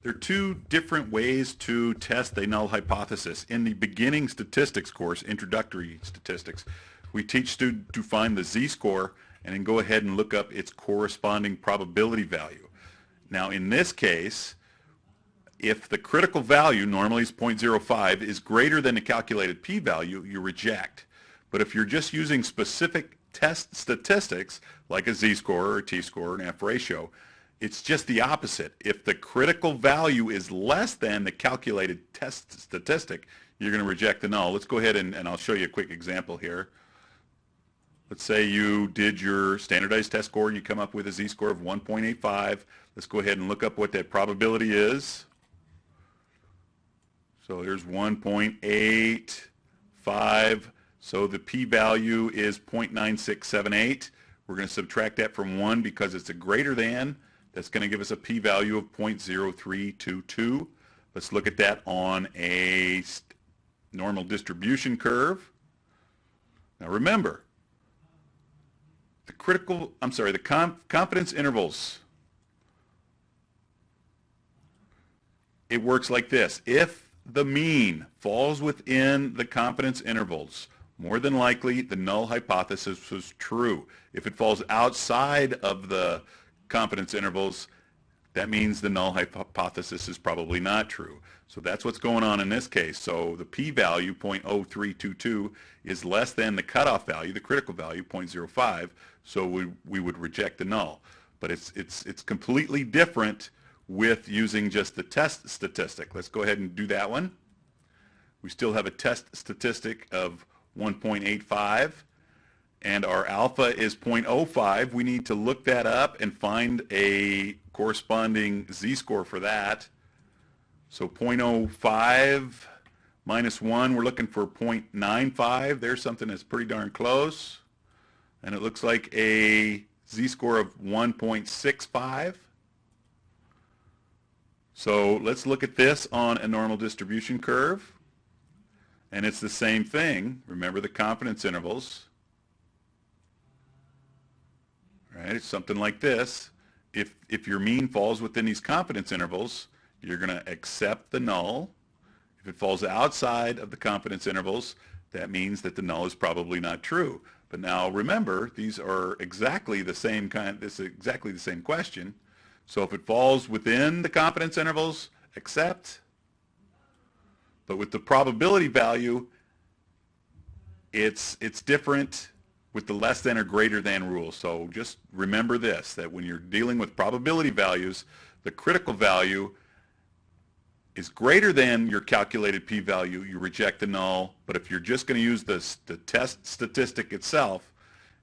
There are two different ways to test a null hypothesis. In the beginning statistics course, introductory statistics, we teach students to find the z-score and then go ahead and look up its corresponding probability value. Now in this case, if the critical value, normally is 0.05, is greater than the calculated p-value, you reject. But if you're just using specific test statistics, like a z-score or a t-score or an f-ratio, it's just the opposite. If the critical value is less than the calculated test statistic, you're going to reject the null. Let's go ahead and I'll show you a quick example here. Let's say you did your standardized test score and you come up with a z-score of 1.85. Let's go ahead and look up what that probability is. So here's 1.85. So the p-value is 0.9678. We're going to subtract that from 1 because it's a greater than. That's going to give us a p-value of 0.0322. Let's look at that on a normal distribution curve. Now remember, the confidence intervals, it works like this. If the mean falls within the confidence intervals, more than likely the null hypothesis was true. If it falls outside of the confidence intervals, that means the null hypothesis is probably not true. So that's what's going on in this case. So the p-value, 0.0322, is less than the cutoff value, the critical value, 0.05, so we would reject the null. But it's completely different with using just the test statistic. Let's go ahead and do that one. We still have a test statistic of 1.85. And our alpha is 0.05. We need to look that up and find a corresponding z-score for that. So 0.05 minus 1, we're looking for 0.95. There's something that's pretty darn close. And it looks like a z-score of 1.65. So let's look at this on a normal distribution curve. And it's the same thing. Remember the confidence intervals. Right, it's something like this. If your mean falls within these confidence intervals, you're going to accept the null. If it falls outside of the confidence intervals, that means that the null is probably not true. But now remember, these are exactly the same this is exactly the same question. So if it falls within the confidence intervals, accept. But with the probability value, it's different with the less than or greater than rule. So just remember this, that when you're dealing with probability values, the critical value is greater than your calculated p-value, you reject the null. But if you're just going to use the test statistic itself,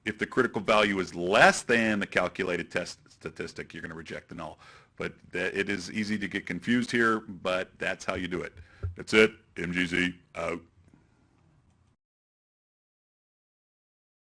if the critical value is less than the calculated test statistic, you're going to reject the null. But it is easy to get confused here, but that's how you do it. That's it. MGZ out.